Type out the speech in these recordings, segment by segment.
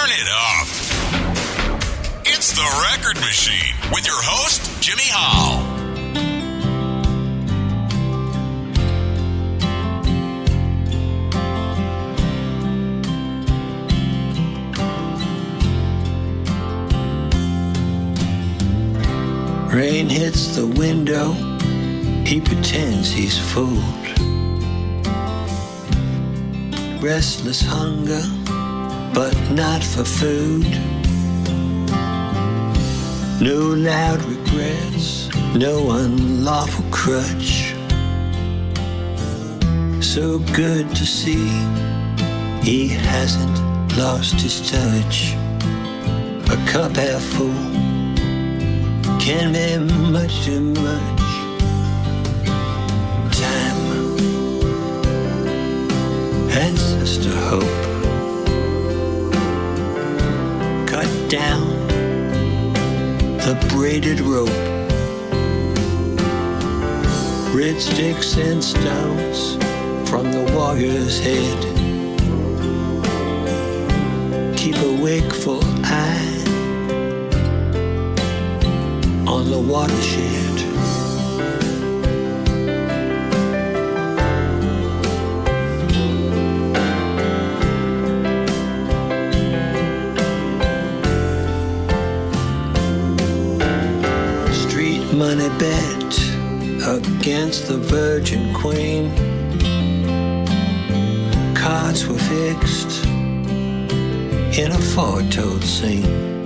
Turn it up. It's The Record Machine with your host, Jimmy Hall. Rain hits the window, he pretends he's fooled. Restless hunger, but not for food. No loud regrets, no unlawful crutch. So good to see he hasn't lost his touch. A cup half full can be much too much. Time and Sister Hope cut down the braided rope. Red sticks and stones from the warrior's head. Keep a wakeful eye on the watershed. Street money bet against the Virgin Queen. Cards were fixed in a foretold scene.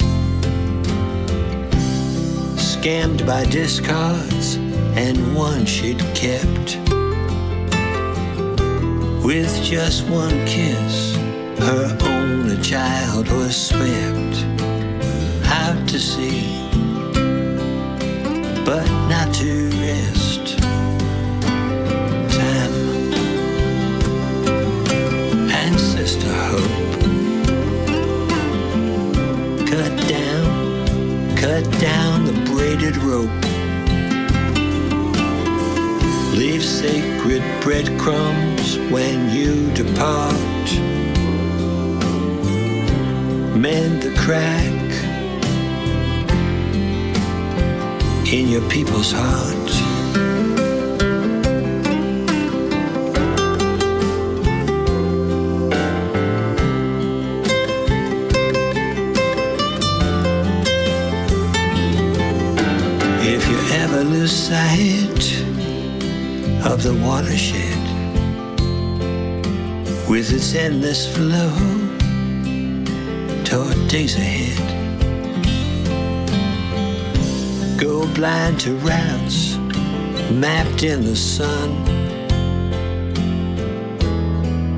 Scammed by discards and one she'd kept. With just one kiss, her only child was swept out to sea, but not to rest. Time and Sister Hope cut down the braided rope. Leave sacred breadcrumbs when you depart. Mend the crack in your people's heart. Ever lose sight of the watershed with its endless flow toward days ahead. Go blind to routes mapped in the sun.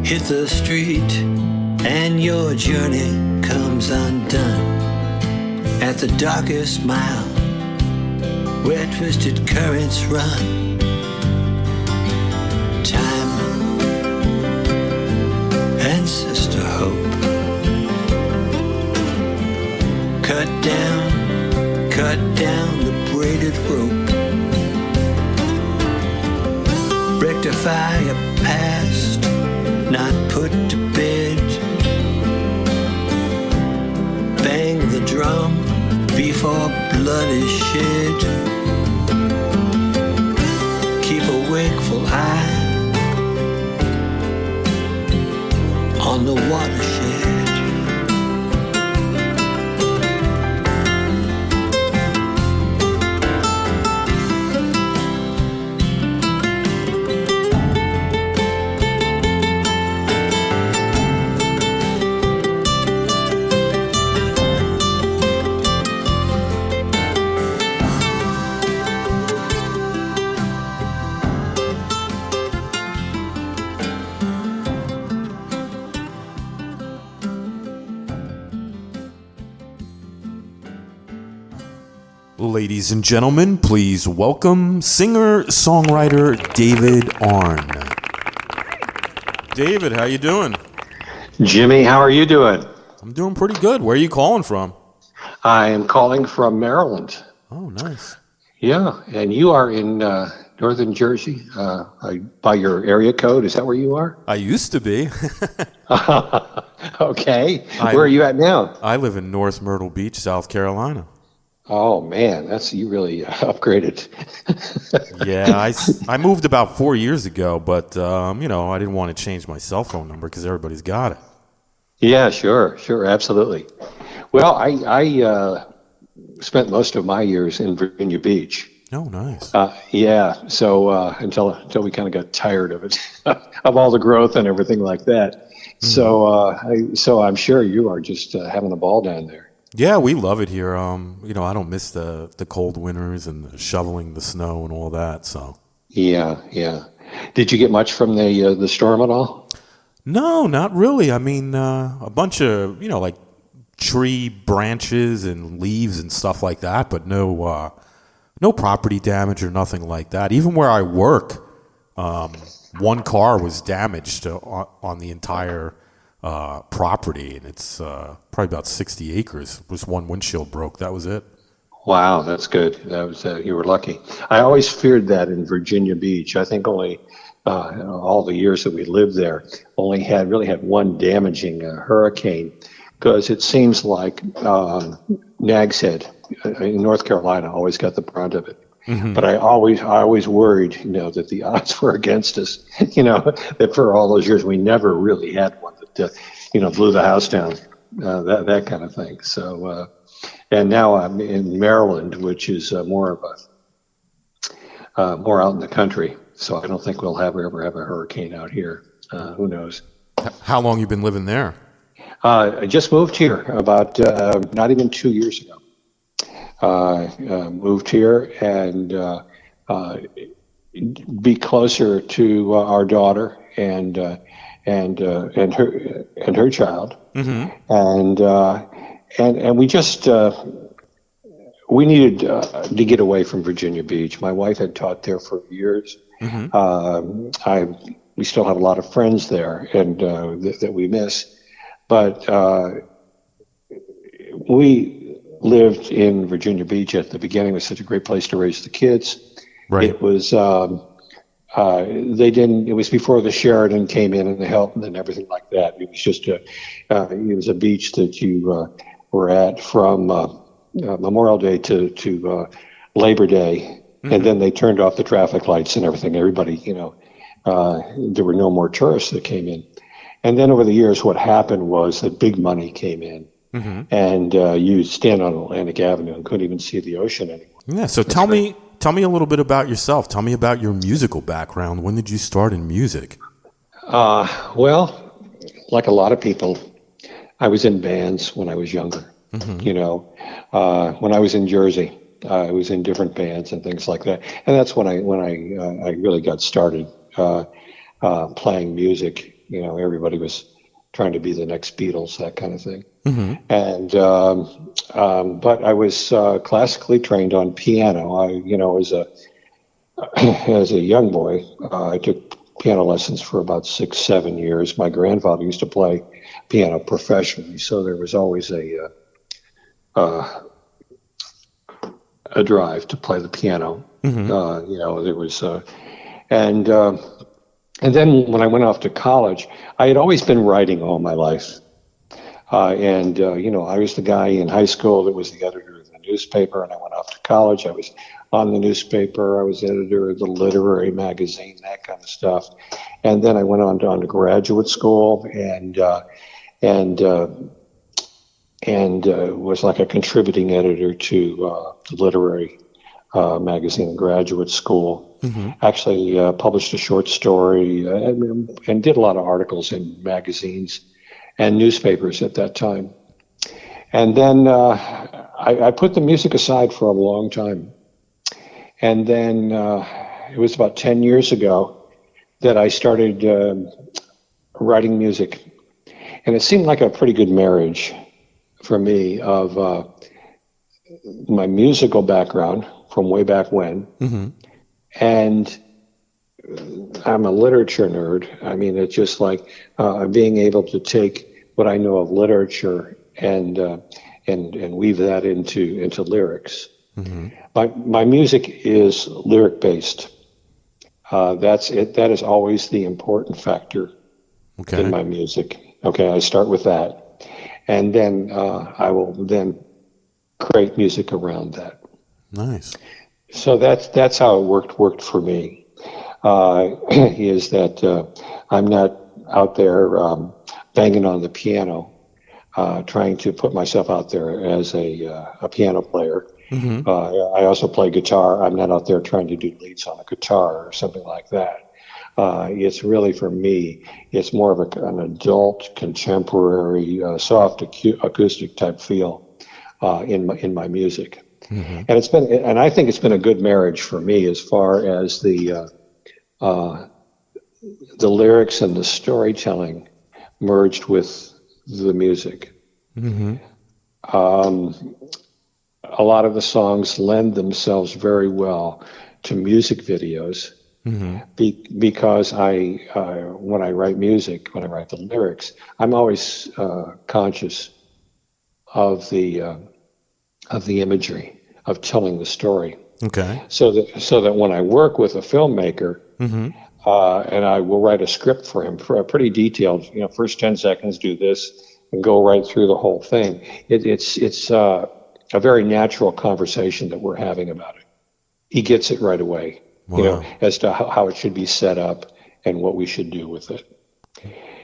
Hit the street and your journey comes undone. At the darkest mile where twisted currents run. Time and Sister Hope cut down the braided rope. Rectify a past not put to bed. Bang the drum before blood is shed. Keep a wakeful eye on the watershed. Ladies and gentlemen, please welcome singer-songwriter David Arn. David, how you doing? Jimmy, how are you doing? I'm doing pretty good. Where are you calling from? I am calling from Maryland. Oh, nice. Yeah, and you are in northern Jersey by your area code. Is that where you are? I used to be. Okay. I- Where are you at now? I live in North Myrtle Beach, South Carolina. Oh man, you really upgraded. Yeah, I moved about 4 years ago, but I didn't want to change my cell phone number because everybody's got it. Yeah, sure, absolutely. Well, I spent most of my years in Virginia Beach. Oh, nice. Yeah, so until we kind of got tired of it, of all the growth and everything like that. So I'm sure you are just having a ball down there. Yeah, we love it here. I don't miss the cold winters and the shoveling the snow and all that. So Yeah. Did you get much from the storm at all? no, not really. I mean, a bunch of like tree branches and leaves and stuff like that, but no property damage or nothing like that. Even where I work, one car was damaged on the entire property, and it's probably about 60 acres. Just one windshield broke. That was it. Wow, that's good. That was you were lucky. I always feared that in Virginia Beach. I think only all the years that we lived there only really had one damaging hurricane, because it seems like Nag's Head in North Carolina always got the brunt of it. Mm-hmm. But I always worried, that the odds were against us. That for all those years we never really had one that blew the house down, that kind of thing. So, and now I'm in Maryland, which is more out in the country. So I don't think we'll ever have a hurricane out here. Who knows? How long you been living there? I just moved here about not even 2 years ago. Moved here and be closer to our daughter and her child, mm-hmm. and we just we needed to get away from Virginia Beach. My wife had taught there for years. Mm-hmm. We still have a lot of friends there, and that we miss, but we lived in Virginia Beach at the beginning. It was such a great place to raise the kids. Right. It was it was before the Sheridan came in and the Hilton and everything like that. It was just it was a beach that you were at from Memorial Day to Labor Day, mm-hmm. and then they turned off the traffic lights and everything. Everybody, there were no more tourists that came in. And then over the years, what happened was that big money came in. Mm-hmm. And you stand on Atlantic Avenue and couldn't even see the ocean anymore. Yeah. So tell me a little bit about yourself. Tell me about your musical background. When did you start in music? Well, like a lot of people, I was in bands when I was younger. Mm-hmm. When I was in Jersey, I was in different bands and things like that. And that's when I really got started playing music. Everybody was trying to be the next Beatles, that kind of thing. Mm-hmm. And but I was classically trained on piano. As a young boy, I took piano lessons for about 6-7 years. My grandfather used to play piano professionally, so there was always a drive to play the piano. Mm-hmm. There was and then when I went off to college, I had always been writing all my life. I was the guy in high school that was the editor of the newspaper, and I went off to college. I was on the newspaper. I was editor of the literary magazine, that kind of stuff. And then I went on to graduate school and was like a contributing editor to the literary magazine in graduate school. Mm-hmm. Actually published a short story and did a lot of articles in magazines and newspapers at that time. And then I put the music aside for a long time. And then it was about 10 years ago that I started writing music. And it seemed like a pretty good marriage for me of my musical background from way back when. Mm-hmm. And I'm a literature nerd. I mean, it's just like being able to take what I know of literature and weave that into lyrics. Mm-hmm. My music is lyric based. That's it. That is always the important factor Okay. in my music. Okay, I start with that, and then I will then create music around that. Nice. So that's how it worked for me. Is that I'm not out there banging on the piano, trying to put myself out there as a piano player. Mm-hmm. I also play guitar. I'm not out there trying to do leads on a guitar or something like that. It's really, for me, it's more of an adult, contemporary, soft acoustic type feel in my music. Mm-hmm. And I think it's been a good marriage for me as far as the lyrics and the storytelling merged with the music. Mm-hmm. A lot of the songs lend themselves very well to music videos. Mm-hmm. Because when I write music, when I write the lyrics, I'm always conscious of the imagery, of telling the story. Okay. So that when I work with a filmmaker, Mm-hmm. and I will write a script for him, for a pretty detailed, first 10 seconds do this, and go right through the whole thing. It's a very natural conversation that we're having about it. He gets it right away. Wow. As to how it should be set up and what we should do with it.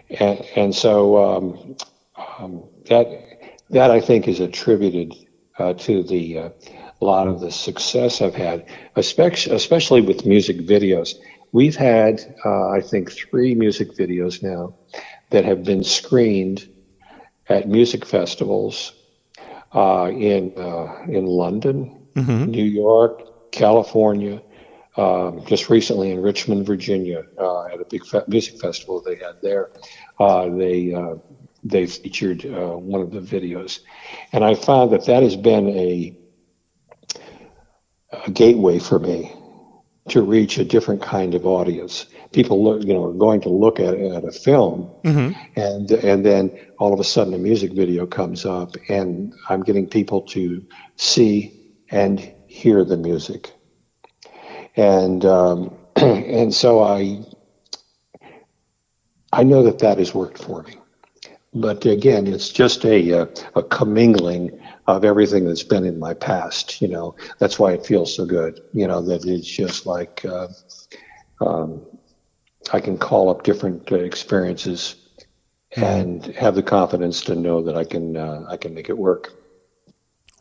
And so that I think is attributed to a lot of the success I've had, especially with music videos. We've had, I think, 3 music videos now that have been screened at music festivals in London, Mm-hmm. New York, California. Just recently in Richmond, Virginia, at a big music festival they had there, they featured one of the videos, and I found that has been a gateway for me to reach a different kind of audience. People are going to look at a film, Mm-hmm. and then all of a sudden a music video comes up, and I'm getting people to see and hear the music. And and so I know that has worked for me. But again, it's just a commingling of everything that's been in my past. That's why it feels so good. That it's just like I can call up different experiences and have the confidence to know that I can make it work.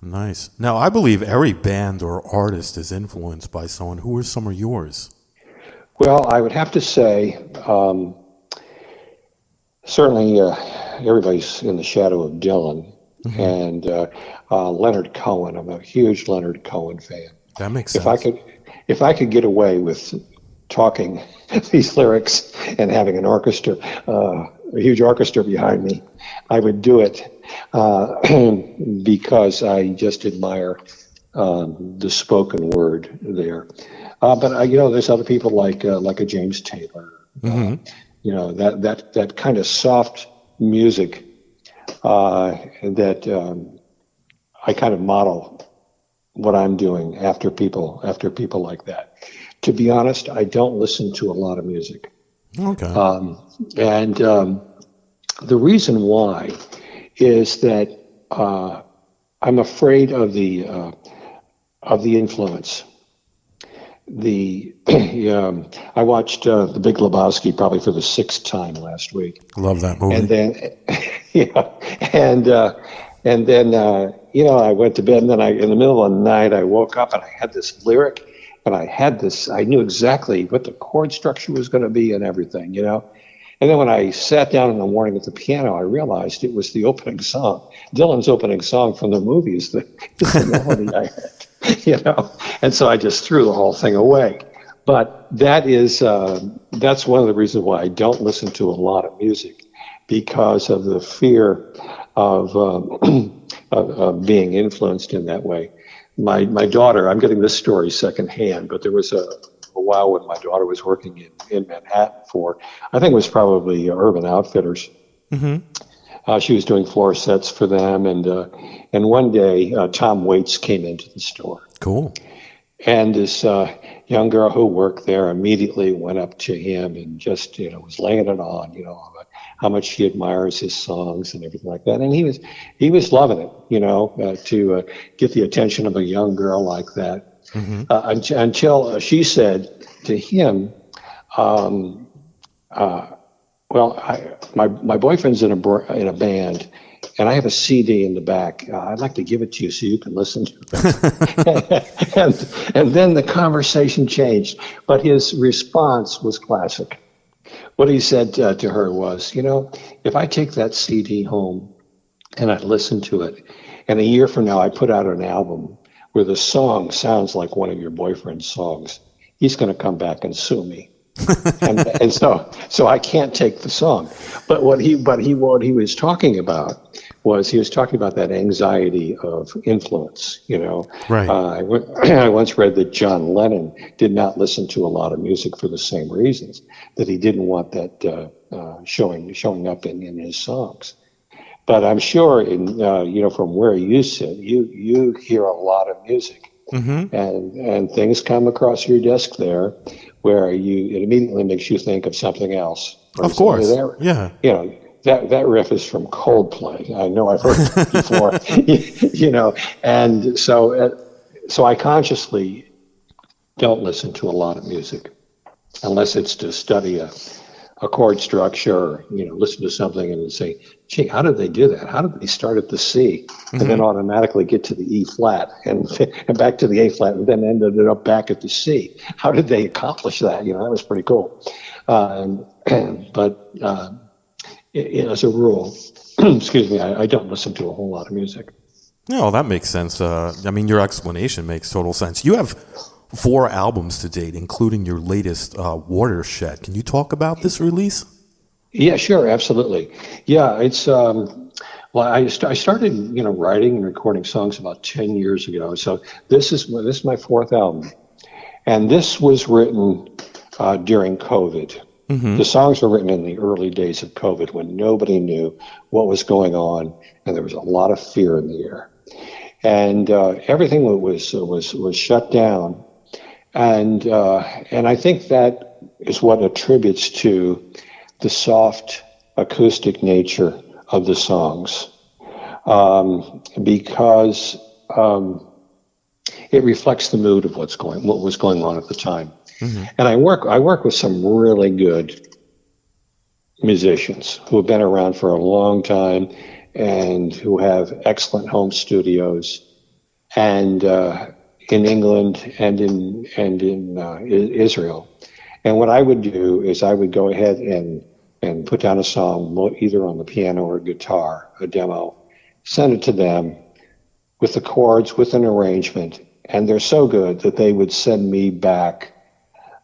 Nice. Now, I believe every band or artist is influenced by someone. Who are some of yours? Well, I would have to say, certainly everybody's in the shadow of Dylan. Mm-hmm. And Leonard Cohen. I'm a huge Leonard Cohen fan. That makes sense. If I could get away with talking these lyrics and having an orchestra, a huge orchestra behind me, I would do it. Because I just admire the spoken word there. But there's other people like a James Taylor. Mm-hmm. That kind of soft music that I kind of model what I'm doing after people like that. To be honest, I don't listen to a lot of music. Okay. And the reason why is that I'm afraid of the influence. I watched The Big Lebowski probably for the 6th time last week. Love that movie. And then, and then I went to bed, and then in the middle of the night I woke up and I had this lyric, and I knew exactly what the chord structure was going to be and everything, And then when I sat down in the morning at the piano, I realized it was the opening song, Dylan's opening song from the movie is the melody I had, And so I just threw the whole thing away. But that's one of the reasons why I don't listen to a lot of music, because of the fear of being influenced in that way. My daughter, I'm getting this story secondhand, but there was a while when my daughter was working in Manhattan for, I think it was probably Urban Outfitters. Mm-hmm. She was doing floor sets for them, and one day Tom Waits came into the store. Cool. And this young girl who worked there immediately went up to him and just, was laying it on, about how much she admires his songs and everything like that. And he was loving it, to get the attention of a young girl like that. Until she said to him, my boyfriend's in a band, and I have a CD in the back. I'd like to give it to you so you can listen to it. and then the conversation changed, but his response was classic. What he said to her was, if I take that CD home and I listen to it, and a year from now I put out an album where the song sounds like one of your boyfriend's songs, he's going to come back and sue me. and so I can't take the song. But what he was talking about was that anxiety of influence. Right. I once read that John Lennon did not listen to a lot of music for the same reasons, that he didn't want that showing up in his songs. But I'm sure from where you sit, you hear a lot of music. And things come across your desk there where it immediately makes you think of something else. Of course. Yeah. That riff is from Coldplay. I know I've heard it before, and so I consciously don't listen to a lot of music unless it's to study a chord structure, or, listen to something and say, gee, how did they do that? How did they start at the C and then automatically get to the E flat and back to the A flat and then ended it up back at the C? How did they accomplish that? That was pretty cool. But as a rule, excuse me, I don't listen to a whole lot of music. No, that makes sense. Your explanation makes total sense. You have 4 albums to date, including your latest, Watershed. Can you talk about this release? Yeah, sure, absolutely. Yeah, it's I started writing and recording songs about 10 years ago. So this is my 4th album, and this was written during COVID. The songs were written in the early days of COVID when nobody knew what was going on, and there was a lot of fear in the air, and everything was shut down. And I think that is what attributes to the soft acoustic nature of the songs, because it reflects the mood of what was going on at the time. And I work with some really good musicians who have been around for a long time and who have excellent home studios, and in England and in Israel. And what I would do is I would go ahead and put down a song, either on the piano or guitar, a demo, send it to them with the chords, with an arrangement, and they're so good that they would send me back,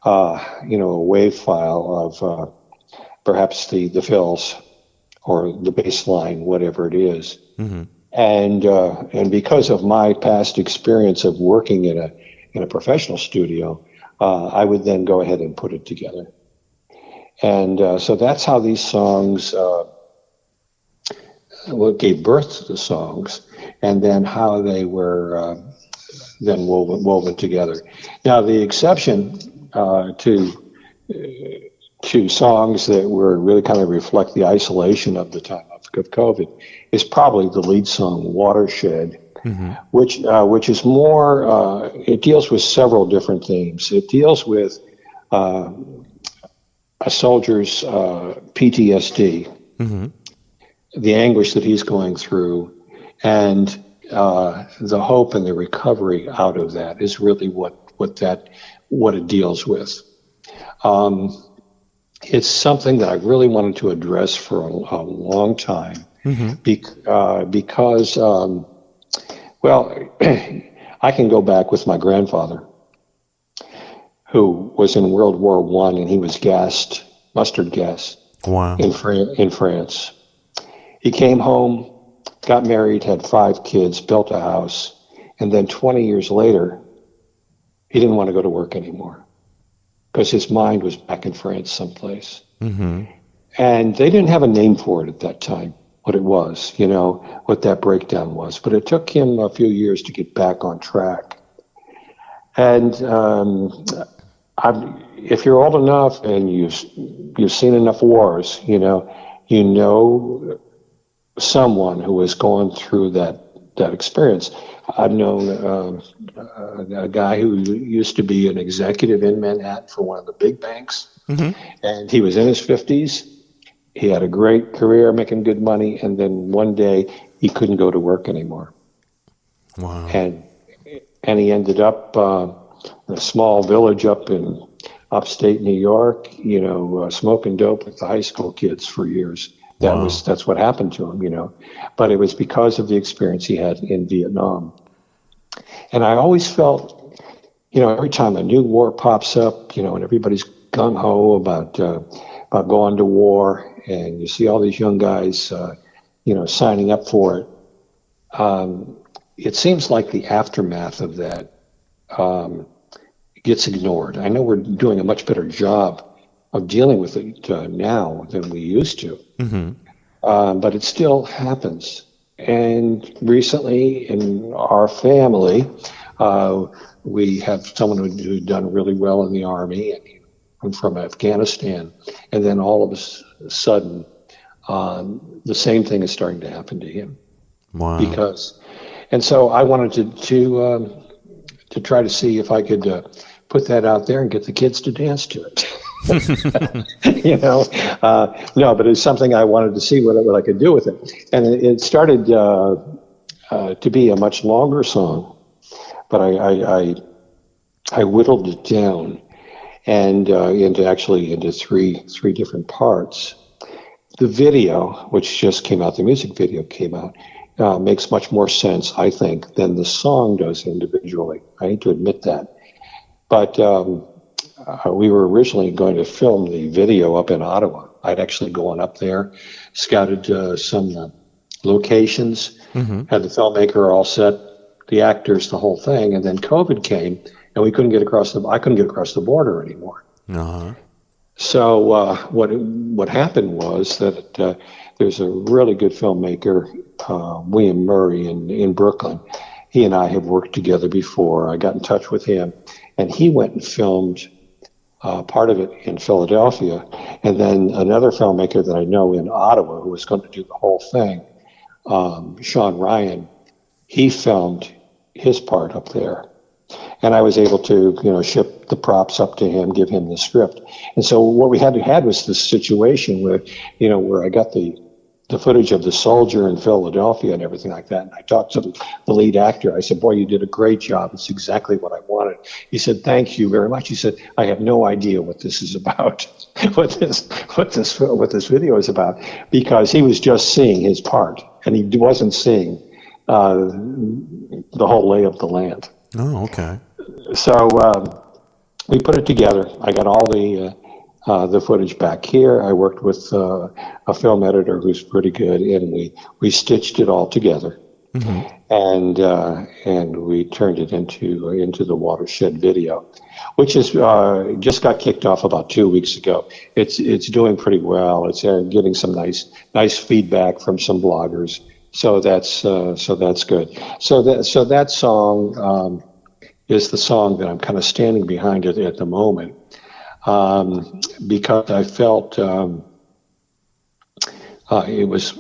a wave file of perhaps the fills or the bass line, whatever it is. And because of my past experience of working in a professional studio, I would then go ahead and put it together. And so that's how these songs gave birth to the songs, and then how they were then woven together. Now, the exception to songs that were really kind of reflect the isolation of the time of COVID is probably the lead song "Watershed," which is more. It deals with several different themes. It deals with a soldier's PTSD, the anguish that he's going through, and the hope and the recovery out of that is really what it deals with. It's something that I really wanted to address for a long time, because, I can go back with my grandfather, who was in World War I, and he was gassed, mustard gas, in France. He came home, got married, had 5 kids, built a house, and then 20 years later, he didn't want to go to work anymore because his mind was back in France someplace. And they didn't have a name for it at that time, what it was, what that breakdown was. But it took him a few years to get back on track. And if you're old enough and you've seen enough wars, you know someone who has gone through that experience. I've known a guy who used to be an executive in Manhattan for one of the big banks, and he was in his 50s. He had a great career, making good money, and then one day he couldn't go to work anymore. Wow. And he ended up in a small village up in upstate New York, smoking dope with the high school kids for years. That's what happened to him, But it was because of the experience he had in Vietnam. And I always felt, every time a new war pops up, and everybody's gung-ho about going to war, and you see all these young guys, signing up for it, it seems like the aftermath of that gets ignored. I know we're doing a much better job of dealing with it now than we used to. But it still happens. And recently in our family, we have someone who'd done really well in the Army, and I'm from Afghanistan. And then all of a sudden, the same thing is starting to happen to him. Wow. And so I wanted to try to see if I could put that out there and get the kids to dance to it. No, but it's something I wanted to see what I could do with it. And it started to be a much longer song, but I whittled it down and into three different parts. The video, which just came out, the music video came out, makes much more sense, I think, than the song does individually. I hate to admit that. But we were originally going to film the video up in Ottawa. I'd actually gone up there, scouted some locations, had the filmmaker all set, the actors, the whole thing, and then COVID came, and I couldn't get across the border anymore. So what happened was that there's a really good filmmaker, William Murray in Brooklyn. He and I have worked together before. I got in touch with him, and he went and filmed part of it in Philadelphia. And then another filmmaker that I know in Ottawa who was going to do the whole thing, Sean Ryan, he filmed his part up there. And I was able to, ship the props up to him, give him the script. And so what we had was this situation where, where I got the footage of the soldier in Philadelphia and everything like that. And I talked to the lead actor. I said, "Boy, you did a great job. It's exactly what I wanted." He said, "Thank you very much." He said, "I have no idea what this is about, what this video is about," because he was just seeing his part and he wasn't seeing the whole lay of the land. Oh, okay. So we put it together. I got all the footage back here. I worked with a film editor who's pretty good, and we stitched it all together, and we turned it into the Watershed video, which is just got kicked off about 2 weeks ago. It's doing pretty well. It's getting some nice feedback from some bloggers. So that's good. So that song is the song that I'm kind of standing behind at the moment. Because I felt it was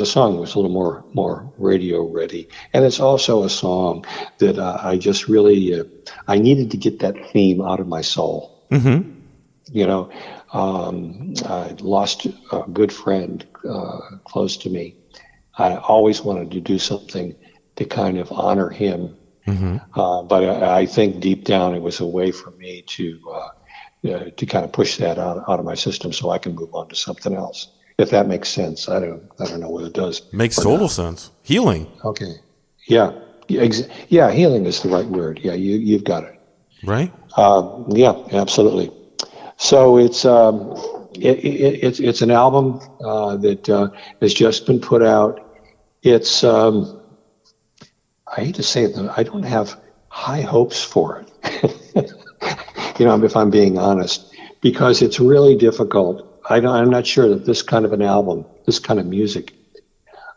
a song that was a little more radio ready, and it's also a song that I just really I needed to get that theme out of my soul. I lost a good friend close to me. I always wanted to do something to kind of honor him, but I think deep down it was a way for me to kind of push that out of my system so I can move on to something else. If that makes sense. I don't know what it does. Makes total sense. Healing. Okay. Yeah. Yeah. Healing is the right word. Yeah. You've got it. Right. Yeah, absolutely. So it's an album that has just been put out. It's, I hate to say it, I don't have high hopes for it. If I'm being honest, because it's really difficult. I'm not sure that this kind of an album, this kind of music,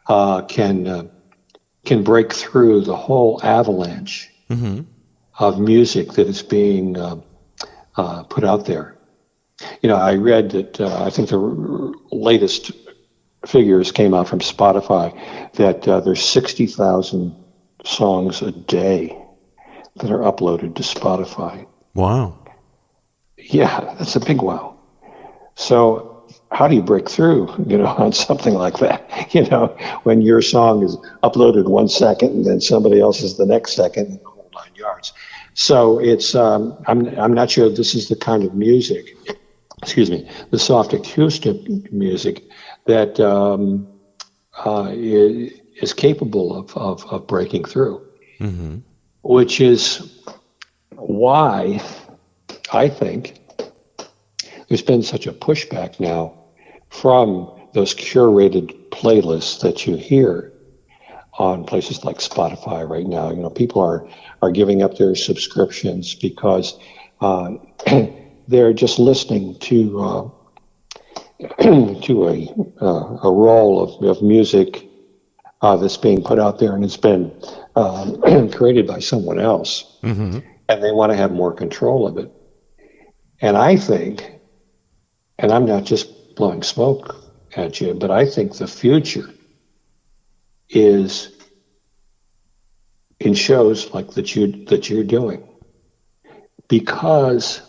can break through the whole avalanche of music that is being put out there. I read that I think the latest figures came out from Spotify that there's 60,000 songs a day that are uploaded to Spotify. Wow. Yeah, that's a big wow. So how do you break through, on something like that? When your song is uploaded 1 second and then somebody else's the next second, and the whole 9 yards. So it's I'm not sure this is the kind of music, the soft acoustic music that is capable of breaking through, mm-hmm. which is why I think there's been such a pushback now from those curated playlists that you hear on places like Spotify right now. People are giving up their subscriptions because they're just listening to a roll of music that's being put out there, and it's been created by someone else, mm-hmm. and they want to have more control of it. And I think, and I'm not just blowing smoke at you, but I think the future is in shows like that you're doing, because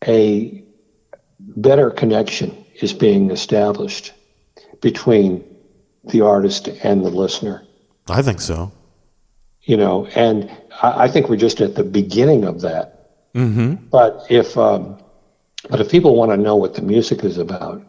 a better connection is being established between the artist and the listener. I think so. And I think we're just at the beginning of that. Mm-hmm. But if people want to know what the music is about,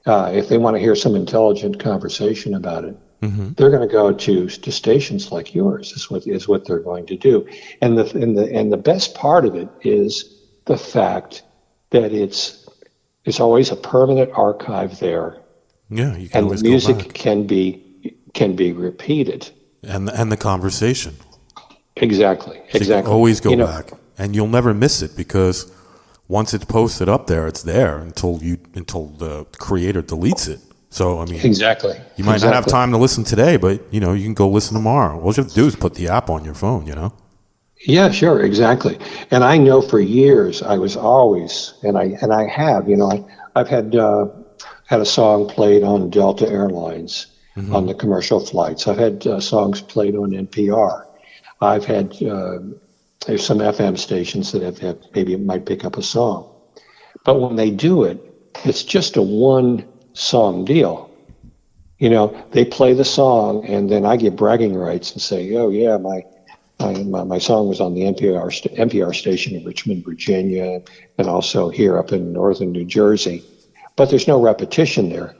if they want to hear some intelligent conversation about it, mm-hmm. they're going to go to stations like yours. Is what they're going to do. And the best part of it is the fact that it's always a permanent archive there. Yeah, you can and always the music go back. can be repeated. And the conversation. Exactly. So you can always go back, and you'll never miss it, because once it's posted up there, it's there until the creator deletes it. So exactly. You might not have time to listen today, but you can go listen tomorrow. All you have to do is put the app on your phone. Yeah, sure, exactly. And I know for years I was always, and I have, I've had a song played on Delta Airlines, mm-hmm. on the commercial flights. I've had songs played on NPR. I've had there's some FM stations that have maybe it might pick up a song, but when they do it, it's just a one song deal. They play the song, and then I get bragging rights and say, "Oh yeah, my song was on the NPR station in Richmond, Virginia, and also here up in northern New Jersey." But there's no repetition there.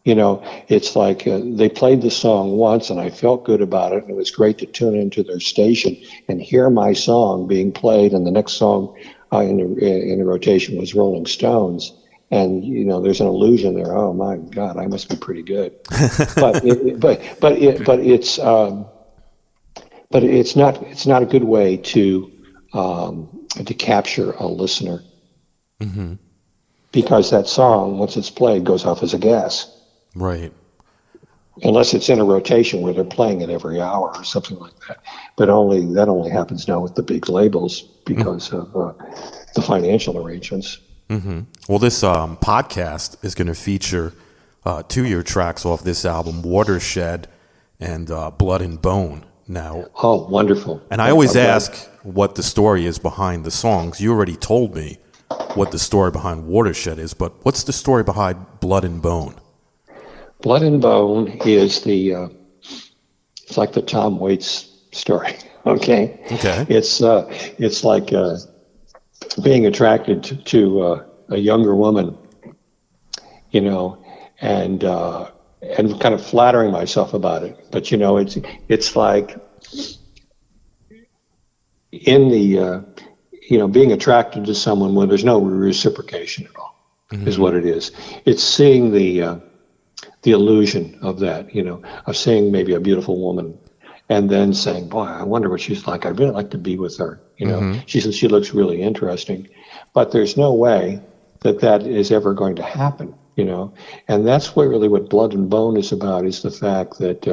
It's like they played the song once, and I felt good about it, and it was great to tune into their station and hear my song being played, and the next song in the rotation was Rolling Stones. And there's an illusion there. Oh my God, I must be pretty good. But it's not a good way to capture a listener, mm-hmm. because that song, once it's played, goes off as a gas. Right. Unless it's in a rotation where they're playing it every hour or something like that. But that only happens now with the big labels because mm-hmm. of the financial arrangements. Mm-hmm. Well, this podcast is going to feature 2 of your tracks off this album, Watershed and Blood and Bone. Now, oh, wonderful. And I always ask what the story is behind the songs. You already told me what the story behind Watershed is, but what's the story behind Blood and Bone? Blood and Bone is it's like the Tom Waits story. Okay. It's like being attracted to a younger woman, and kind of flattering myself about it. But it's like in the being attracted to someone when there's no reciprocation at all, mm-hmm. is what it is. It's seeing the illusion of that, of seeing maybe a beautiful woman and then saying, boy, I wonder what she's like. I'd really like to be with her. Mm-hmm. She says she looks really interesting, but there's no way that is ever going to happen, and that's what Blood and Bone is about, is the fact that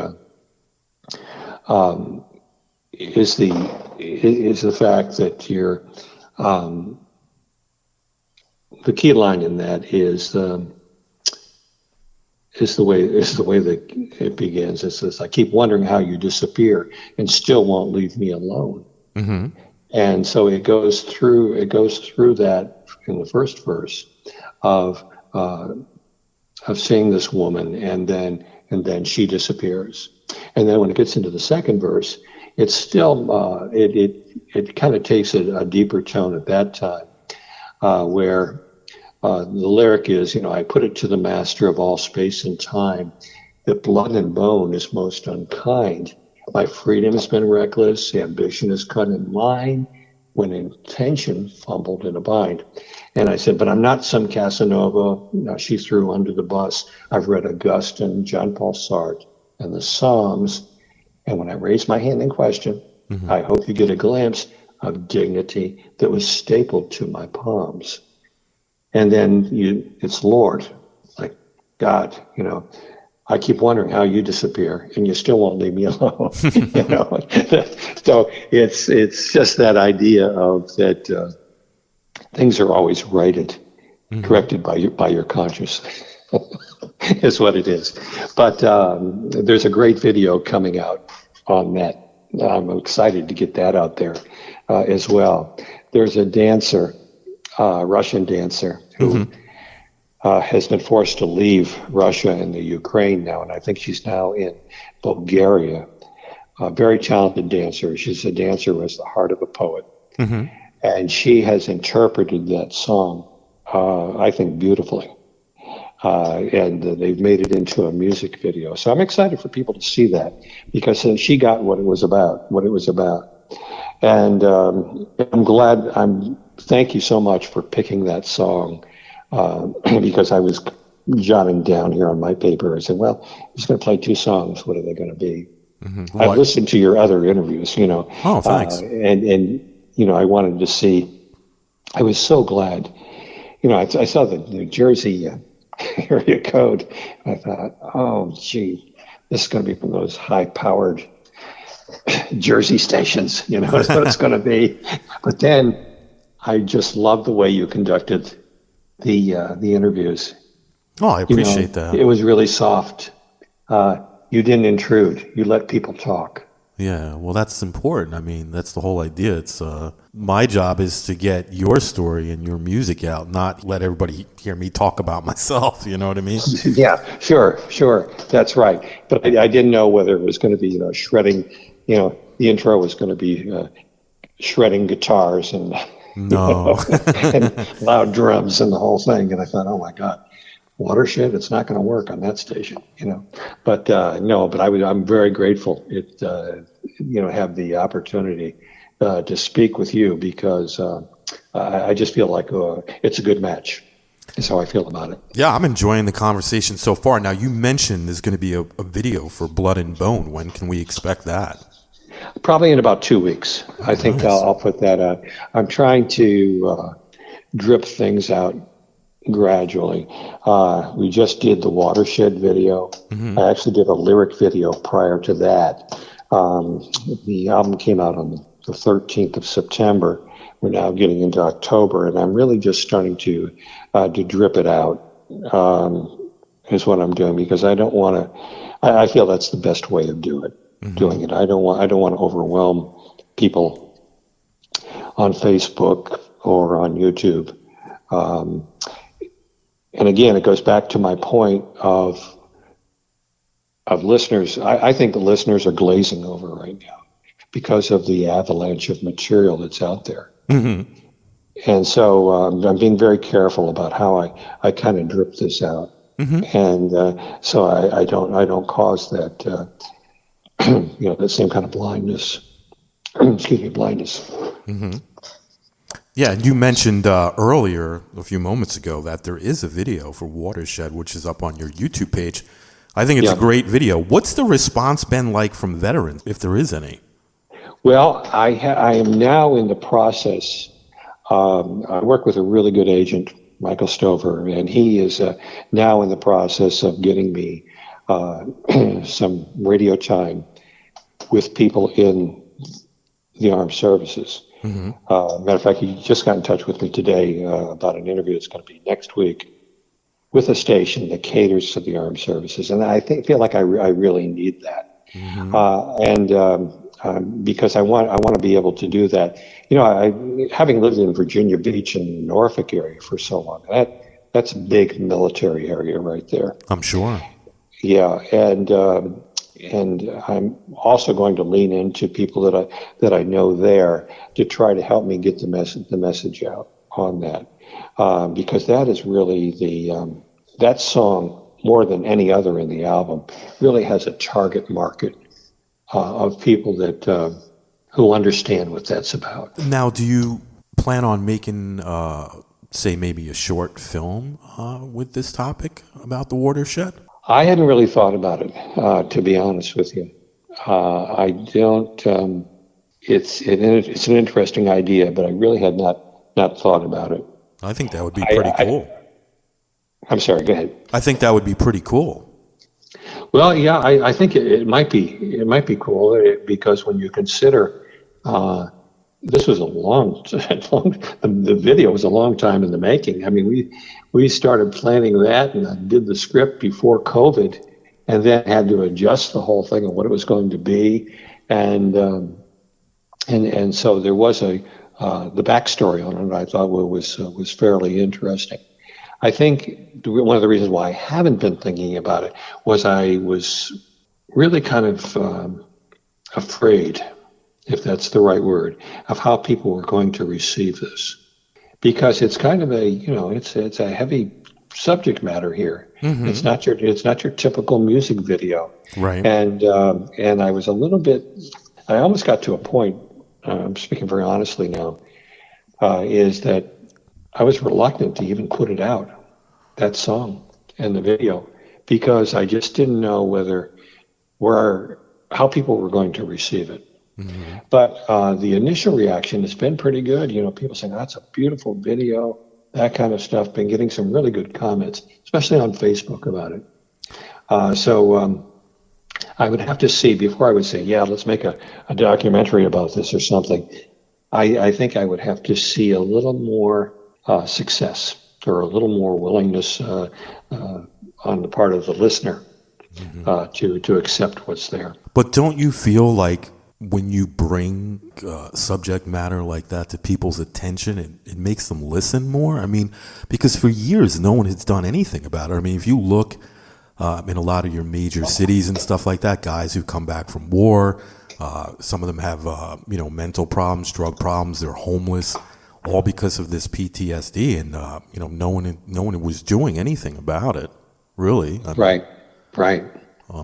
is the fact that you're the key line in that is the way that it begins. It's this: I keep wondering how you disappear and still won't leave me alone. Mm-hmm. And so it goes through that in the first verse of seeing this woman, and then she disappears. And then when it gets into the second verse, it's still it kind of takes a deeper tone at that time, where the lyric is, I put it to the master of all space and time that blood and bone is most unkind. My freedom has been reckless, ambition is cut in line, when intention fumbled in a bind. And I said, but I'm not some Casanova. No, she threw under the bus. I've read Augustine, John Paul Sartre, and the Psalms. And when I raise my hand in question, I hope you get a glimpse of dignity that was stapled to my palms. And then it's Lord, like God, I keep wondering how you disappear and you still won't leave me alone. So it's just that idea of that things are always righted, corrected by your conscience is what it is. But there's a great video coming out on that. I'm excited to get that out there as well. There's a dancer, Russian dancer, who has been forced to leave Russia and the Ukraine now, and I think she's now in Bulgaria. A very talented dancer. She's a dancer with the heart of a poet. And she has interpreted that song, I think, beautifully. And they've made it into a music video. So I'm excited for people to see that, because she got what it was about. And I'm glad. Thank you so much for picking that song, because I was jotting down here on my paper. I said, well, I'm just going to play two songs. What are they going to be? I've listened to your other interviews, Oh, thanks. And I wanted to see. I was so glad. I saw the New Jersey area code. And I thought, oh, gee, this is going to be from those high-powered Jersey stations. That's what it's going to be. But then I just love the way you conducted the interviews. Oh, I appreciate that. It was really soft. You didn't intrude. You let people talk. Yeah, well, that's important. I mean, that's the whole idea. It's my job is to get your story and your music out, not let everybody hear me talk about myself. You know what I mean? Yeah, sure. That's right. But I didn't know whether it was going to be, shredding. The intro was going to be shredding guitars and and loud drums and the whole thing. And I thought, oh my God, Watershed, it's not going to work on that station, But no, but I'm very grateful have the opportunity to speak with you, because I just feel like it's a good match. Is how I feel about it. Yeah, I'm enjoying the conversation so far. Now, you mentioned there's going to be a video for Blood and Bone. When can we expect that? Probably in about 2 weeks. I think Nice. I'll put that out. I'm trying to drip things out gradually. We just did the Watershed video. I actually did a lyric video prior to that. The album came out on the 13th of September. We're now getting into October, and I'm really just starting to drip it out, is what I'm doing, because I don't want to. I feel that's the best way of doing it. I don't want to overwhelm people on Facebook or on YouTube. And again, it goes back to my point of listeners. I think the listeners are glazing over right now because of the avalanche of material that's out there. And so I'm being very careful about how I kind of drip this out. And so I don't cause that, that same kind of blindness. Blindness. Yeah, and you mentioned earlier, a few moments ago, that there is a video for Watershed, which is up on your YouTube page. I think it's a great video. What's the response been like from veterans, if there is any? Well, I am now in the process. I work with a really good agent, Michael Stover, and he is now in the process of getting me some radio time with people in the armed services. Matter of fact, he just got in touch with me today about an interview that's going to be next week with a station that caters to the armed services, and I feel like I really need that, because I want to be able to do that. You know, having lived in Virginia Beach and Norfolk area for so long, that's a big military area right there. I'm sure. Yeah, and I'm also going to lean into people that I know there to try to help me get the message out on that, because that is really that song, more than any other in the album, really has a target market of people that who understand what that's about. Now, do you plan on making, say, maybe a short film with this topic about the watershed? I hadn't really thought about it, to be honest with you. I don't. It's an interesting idea, but I really had not thought about it. I think that would be pretty cool. I'm sorry. Go ahead. I think that would be pretty cool. Well, yeah, I think it might be. It might be cool because when you consider this was the video was a long time in the making. I mean, we started planning that and I did the script before COVID, and then had to adjust the whole thing and what it was going to be, and so there was the backstory on it. I thought was fairly interesting. I think one of the reasons why I haven't been thinking about it was I was really kind of afraid, if that's the right word, of how people were going to receive this, because it's kind of it's a heavy subject matter here. Mm-hmm. It's not your typical music video, right? And I was a little bit. I almost got to a point. I'm speaking very honestly now. Is that I was reluctant to even put it out, that song and the video, because I just didn't know how people were going to receive it. Mm-hmm. But the initial reaction has been pretty good. You know, people saying, that's a beautiful video, that kind of stuff. Been getting some really good comments, especially on Facebook about it. So I would have to see before I would say, yeah, let's make a documentary about this or something. I think I would have to see a little more success or a little more willingness on the part of the listener to accept what's there. But don't you feel like when you bring subject matter like that to people's attention, it makes them listen more? I mean, because for years, no one has done anything about it. I mean, if you look in a lot of your major cities and stuff like that, guys who come back from war, some of them have, mental problems, drug problems, they're homeless, all because of this PTSD, and no one was doing anything about it, really. Right.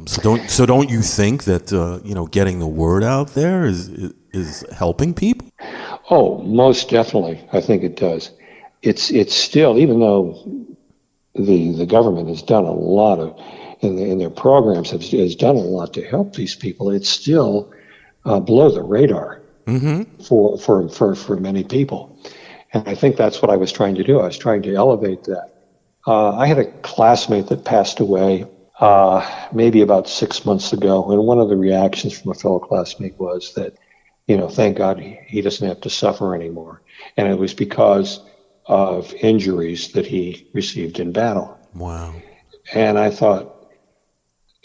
So don't you think that getting the word out there is helping people? Oh, most definitely. I think it does. It's still, even though the government has done a lot of in their programs has done a lot to help these people, it's still below the radar. Mm-hmm. for many people. And I think that's what I was trying to do. I was trying to elevate that. I had a classmate that passed away maybe about 6 months ago, and one of the reactions from a fellow classmate was that, thank God he doesn't have to suffer anymore. And it was because of injuries that he received in battle. Wow. And I thought,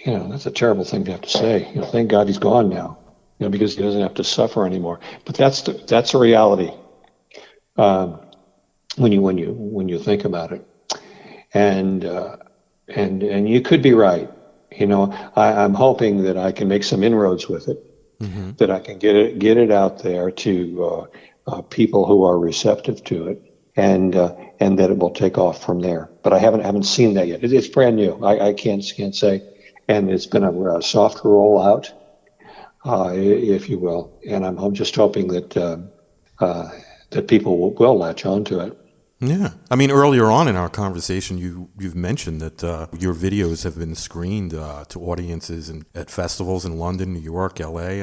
that's a terrible thing to have to say. Thank God he's gone now. Because he doesn't have to suffer anymore. But that's a reality when you think about it, and you could be right. I'm hoping that I can make some inroads with it, mm-hmm. that I can get it out there to people who are receptive to it, and that it will take off from there. But I haven't seen that yet. It's brand new. I can't say, and it's been a soft rollout. If you will, and I'm just hoping that people will latch on to it. Yeah, I mean, earlier on in our conversation, you've mentioned that your videos have been screened to audiences at festivals in London, New York, L.A.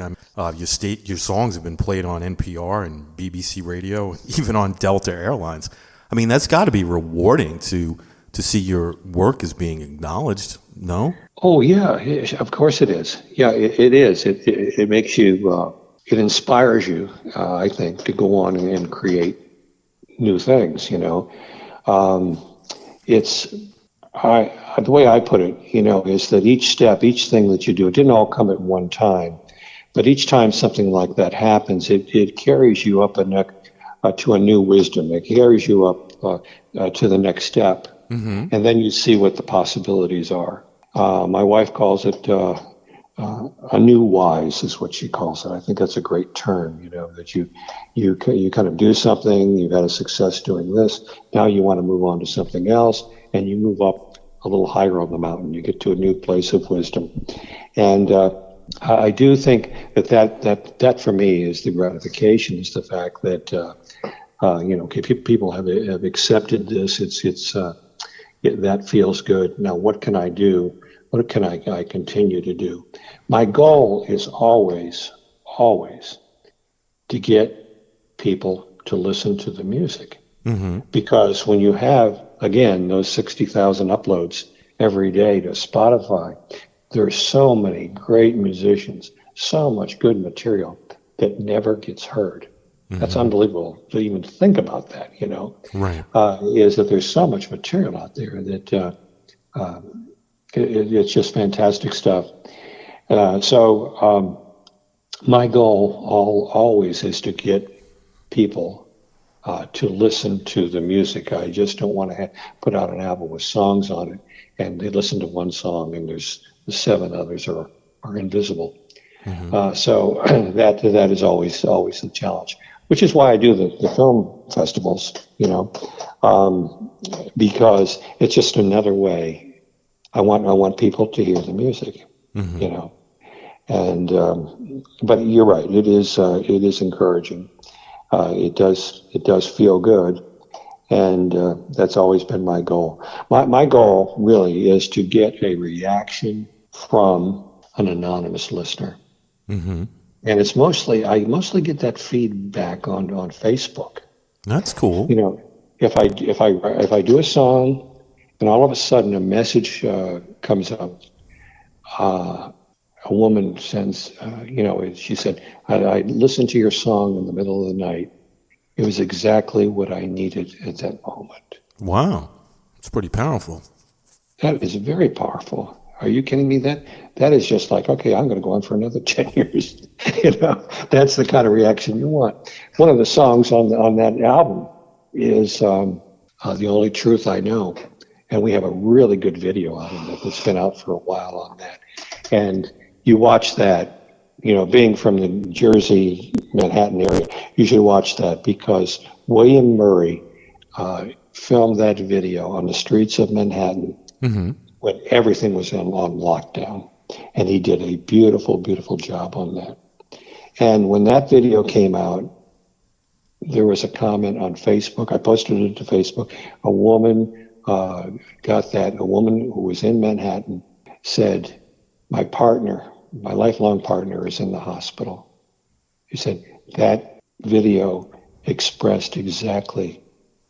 Your songs have been played on NPR and BBC Radio, even on Delta Airlines. I mean, that's got to be rewarding to see your work is being acknowledged. No? Oh yeah, of course it is. Yeah, it is. It makes you it inspires you, I think, to go on and create new things. It's the way I put it, is that each step, each thing that you do, it didn't all come at one time, but each time something like that happens, it carries you up to a new wisdom. It carries you up to the next step, and then you see what the possibilities are. My wife calls it a new wise, is what she calls it. I think that's a great term. That you kind of do something, you've had a success doing this, now you want to move on to something else, and you move up a little higher on the mountain. You get to a new place of wisdom, and I do think that for me is the gratification, is the fact that people have accepted this. That feels good. Now, what can I do? What can I continue to do? My goal is always to get people to listen to the music. Because when you have, again, those 60,000 uploads every day to Spotify, there's so many great musicians, so much good material that never gets heard. That's unbelievable to even think about that, Right. Is that there's so much material out there that it's just fantastic stuff. So my goal always is to get people to listen to the music. I just don't want to put out an album with songs on it, and they listen to one song, and there's the 7 others are invisible. So that is always the challenge, which is why I do the film festivals, because it's just another way. I want people to hear the music, and but you're right. It is encouraging. It does feel good, and that's always been my goal. My goal really is to get a reaction from an anonymous listener, and it's I mostly get that feedback on Facebook. That's cool. If I do a song, and all of a sudden a message comes up. A woman sends, she said, I listened to your song in the middle of the night. It was exactly what I needed at that moment. Wow. It's pretty powerful. That is very powerful. Are you kidding me? That is just like, okay, I'm going to go on for another 10 years. That's the kind of reaction you want. One of the songs on that album is The Only Truth I Know. And we have a really good video on it that's been out for a while on that. And you watch that, being from the Jersey, Manhattan area, you should watch that, because William Murray filmed that video on the streets of Manhattan when everything was on lockdown. And he did a beautiful, beautiful job on that. And when that video came out, there was a comment on Facebook. I posted it to Facebook. A woman got that. A woman who was in Manhattan said, my lifelong partner is in the hospital. He said, that video expressed exactly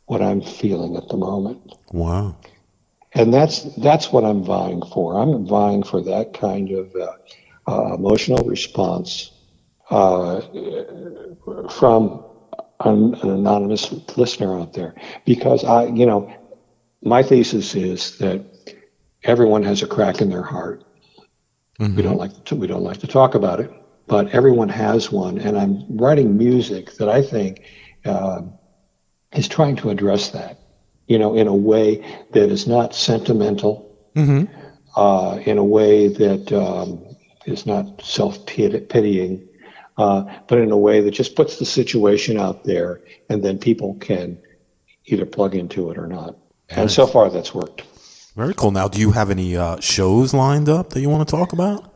what I'm feeling at the moment. Wow. And that's what I'm vying for. I'm vying for that kind of emotional response from an anonymous listener out there. Because my thesis is that everyone has a crack in their heart. We don't like to talk about it, but everyone has one. And I'm writing music that I think is trying to address that, in a way that is not sentimental, in a way that is not self-pitying, but in a way that just puts the situation out there, and then people can either plug into it or not. And so far, that's worked. Very cool. Now, do you have any shows lined up that you want to talk about?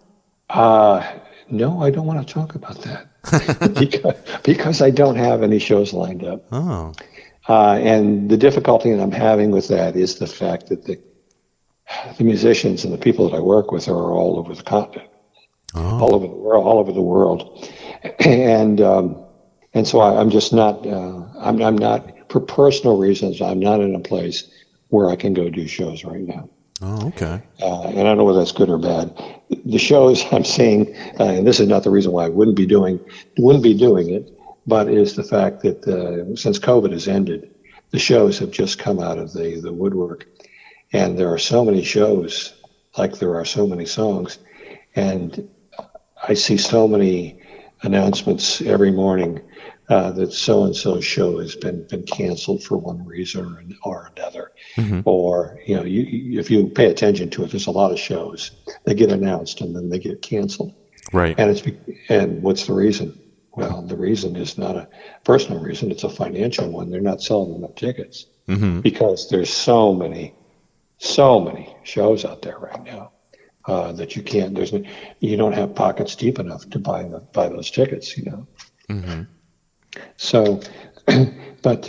No, I don't want to talk about that because I don't have any shows lined up. Oh. And the difficulty that I'm having with that is the fact that the musicians and the people that I work with are all over the continent, all over the world, and so I'm just not. I'm not, for personal reasons, I'm not in a place where I can go do shows right now. Oh, okay. And I don't know whether that's good or bad. the shows I'm seeing, and this is not the reason why I wouldn't be doing it, but is the fact that since COVID has ended, the shows have just come out of the woodwork, and there are so many shows, like there are so many songs, and I see so many announcements every morning that so-and-so show has been canceled for one reason or another. Or, if you pay attention to it, there's a lot of shows that get announced and then they get canceled. Right. And what's the reason? Well, the reason is not a personal reason, it's a financial one. They're not selling enough tickets because there's so many shows out there right now that you can't, you don't have pockets deep enough to buy those tickets, So, but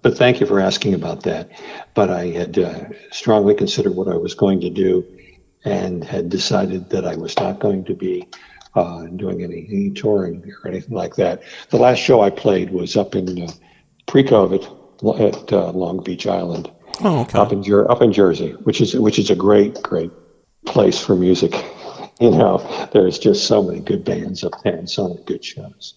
thank you for asking about that. But I had strongly considered what I was going to do and had decided that I was not going to be doing any touring or anything like that. The last show I played was up in pre-COVID at Long Beach Island, up in Jersey, which is a great place for music. There's just so many good bands up there and so many good shows.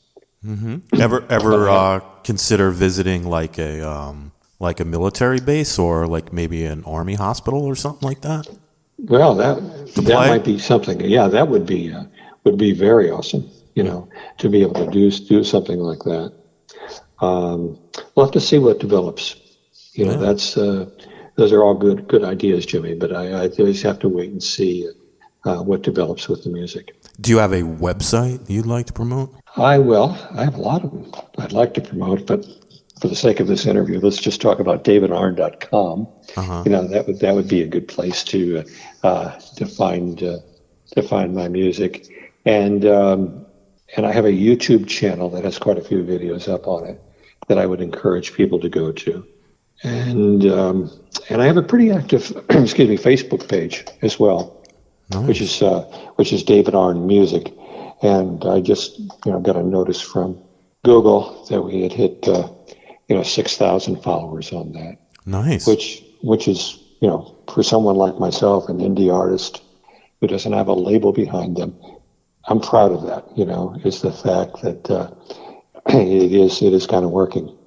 Ever consider visiting like a military base or like maybe an army hospital or something like that? Well, that might be something. Yeah, that would be very awesome. To be able to do something like that. We'll have to see what develops. That's those are all good ideas, Jimmy. But I always have to wait and see what develops with the music. Do you have a website you'd like to promote? I have a lot of them I'd like to promote, but for the sake of this interview, let's just talk about davidarn.com. That would be a good place to find my music, and I have a YouTube channel that has quite a few videos up on it that I would encourage people to go to, and I have a pretty active Facebook page as well. Nice. Which is David Arn Music, and I just got a notice from Google that we had hit 6,000 followers on that. Nice. Which is for someone like myself, an indie artist who doesn't have a label behind them, I'm proud of that. Is the fact that it is kind of working.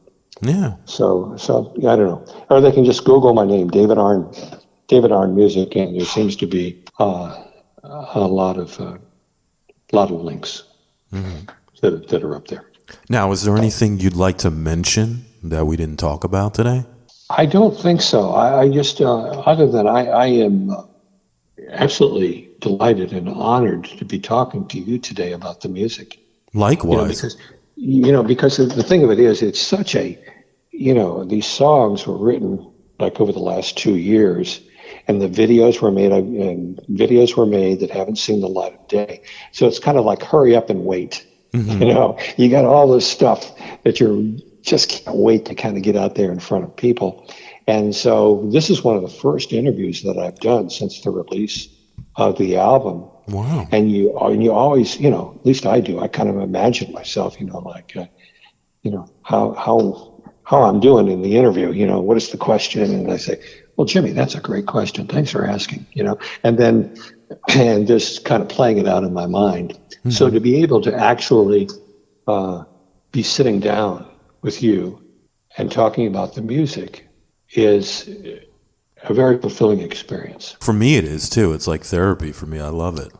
Yeah. So I don't know, or they can just Google my name, David Arn Music, and there seems to be a lot of links that are up there. Now, is there anything you'd like to mention that we didn't talk about today? I don't think so. I just other than I am absolutely delighted and honored to be talking to you today about the music. Likewise, because the thing of it is, it's such a these songs were written like over the last 2 years. And the videos were made that haven't seen the light of day. So it's kind of like hurry up and wait. You got all this stuff that you just can't wait to kind of get out there in front of people. And so this is one of the first interviews that I've done since the release of the album. Wow. And you always, at least I do, I kind of imagine myself, how I'm doing in the interview, what is the question? And I say, well, Jimmy, that's a great question. Thanks for asking, and just kind of playing it out in my mind. Mm-hmm. So to be able to actually be sitting down with you and talking about the music is a very fulfilling experience. For me, it is too. It's like therapy for me. I love it.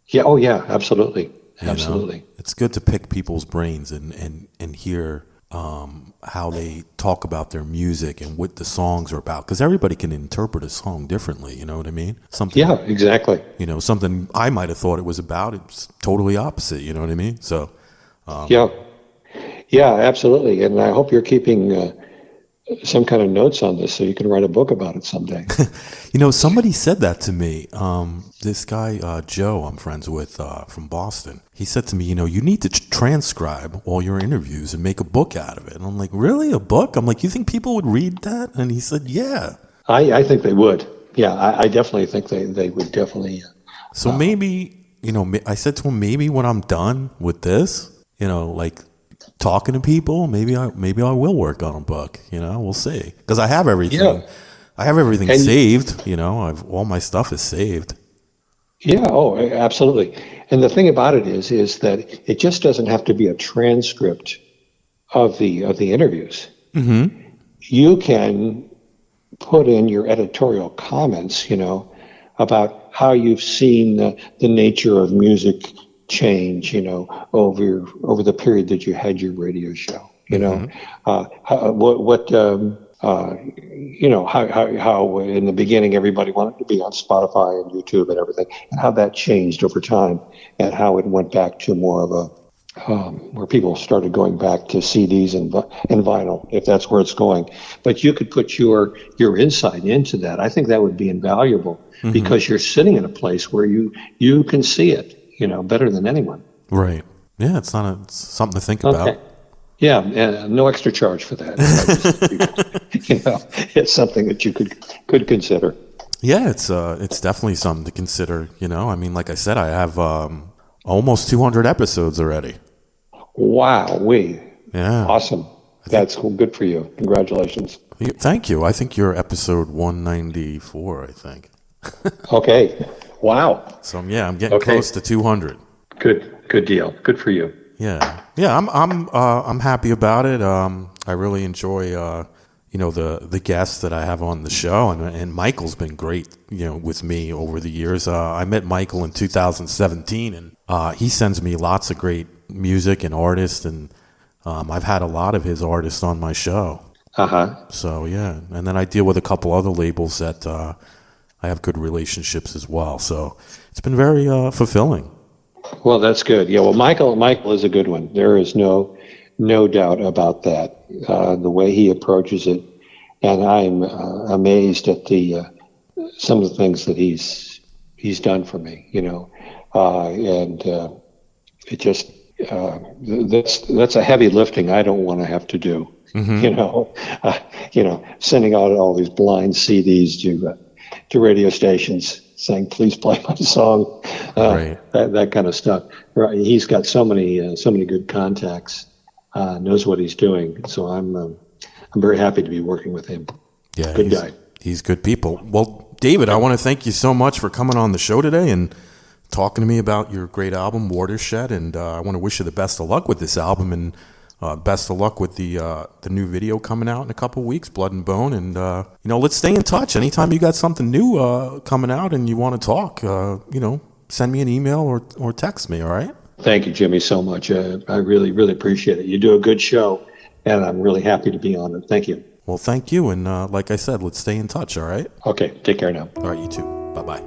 Yeah. Oh, yeah. Absolutely. Absolutely. It's good to pick people's brains and hear how they talk about their music and what the songs are about, because everybody can interpret a song differently. You know what I mean? Yeah, exactly. Something I might have thought it was about, it's totally opposite. You know what I mean? So, yeah, absolutely. And I hope you're keeping some kind of notes on this so you can write a book about it someday. Somebody said that to me. This guy, Joe, I'm friends with from Boston. He said to me, you need to transcribe all your interviews and make a book out of it. And I'm like, really? A book? I'm like, you think people would read that? And he said, yeah. I think they would. Yeah, I definitely think they would definitely. So maybe, I said to him, maybe when I'm done with this, like talking to people, maybe I will work on a book. We'll see. Because I have everything. Yeah. I have everything saved. All my stuff is saved. Yeah, oh, absolutely. And the thing about it is that it just doesn't have to be a transcript of the interviews. Mm-hmm. You can put in your editorial comments, about how you've seen the nature of music change, over the period that you had your radio show. How in the beginning everybody wanted to be on Spotify and YouTube and everything, and how that changed over time, and how it went back to more of a where people started going back to CDs and vinyl, if that's where it's going. But you could put your insight into that. I think that would be invaluable, because you're sitting in a place where you can see it, better than anyone. Right. Yeah, it's something to think about. Yeah, no extra charge for that. It's something that you could consider. Yeah, it's definitely something to consider. I mean, like I said, I have almost 200 episodes already. Wow, yeah, awesome. That's good for you. Congratulations. Thank you. I think you're episode 194. I think. Okay. Wow. So yeah, I'm getting close to 200. Good deal. Good for you. Yeah. I'm happy about it. I really enjoy the guests that I have on the show, and Michael's been great with me over the years. I met Michael in 2017, and he sends me lots of great music and artists, and I've had a lot of his artists on my show. So yeah, and then I deal with a couple other labels that I have good relationships as well. So it's been very fulfilling. Well, that's good. Yeah, well, Michael is a good one. There is no doubt about that. The way he approaches it, and I'm amazed at some of the things that he's done for me. And it just that's a heavy lifting I don't want to have to do. Sending out all these blind CDs to radio stations saying, please play my song, right. that kind of stuff. Right. He's got so many good contacts, knows what he's doing. So I'm very happy to be working with him. Yeah, good guy. He's good people. Well, David, I want to thank you so much for coming on the show today and talking to me about your great album, Watershed. And I want to wish you the best of luck with this album, and best of luck with the new video coming out in a couple of weeks, Blood and Bone. And let's stay in touch. Anytime you got something new coming out and you want to talk, send me an email or text me. All right. Thank you, Jimmy, so much. I really, really appreciate it. You do a good show, and I'm really happy to be on it. Thank you. Well, thank you. And like I said, let's stay in touch. All right. Okay. Take care now. All right. You too. Bye-bye.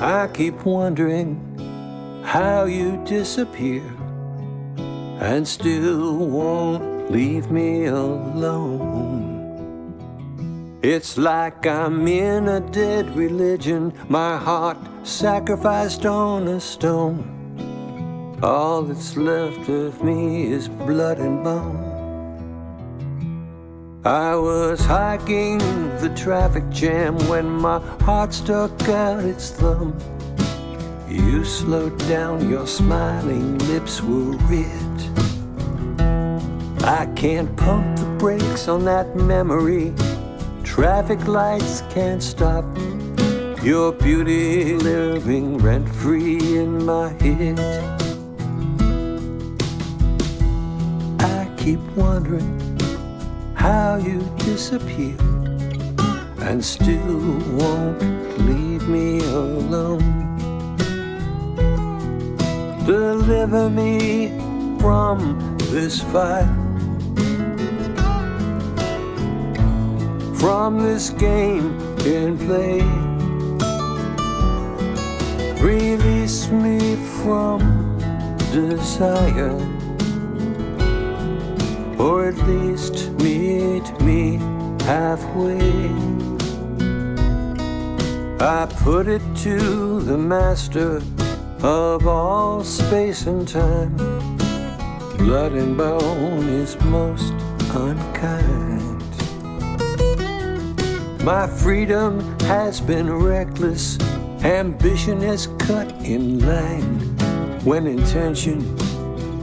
I keep wondering how you disappear and still won't leave me alone. It's like I'm in a dead religion, my heart sacrificed on a stone. All that's left of me is blood and bone. I was hiking the traffic jam when my heart stuck out its thumb. You slowed down, your smiling lips were red. I can't pump the brakes on that memory. Traffic lights can't stop your beauty living rent-free in my head. I keep wondering how you disappeared and still won't leave me alone. Deliver me from this fire, from this game in play. Release me from desire, or at least meet me halfway. I put it to the master of all space and time. Blood and bone is most unkind. My freedom has been reckless. Ambition is cut in line when intention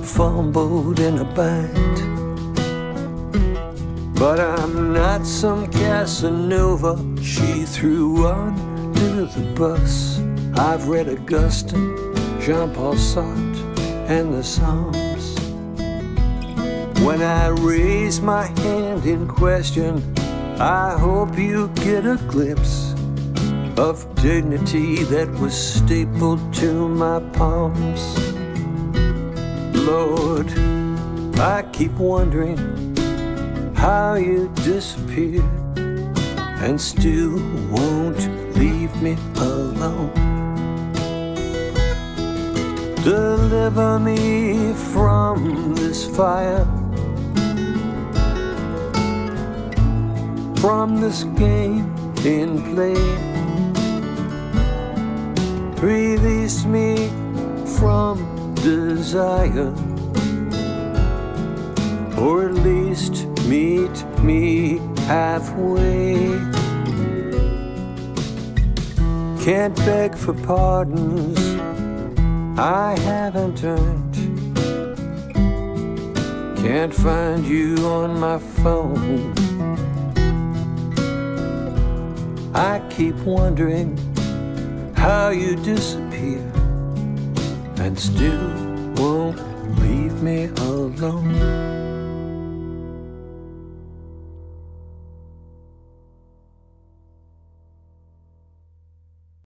fumbled in a bind. But I'm not some Casanova she threw under the bus. I've read Augustine, Jean-Paul Sartre, and the Psalms. When I raise my hand in question, I hope you get a glimpse of dignity that was stapled to my palms. Lord, I keep wondering how you disappeared and still won't leave me alone. Deliver me from this fire, from this game in play. Release me from desire, or at least meet me halfway. Can't beg for pardons I haven't earned. Can't find you on my phone. I keep wondering how you disappear and still won't leave me alone.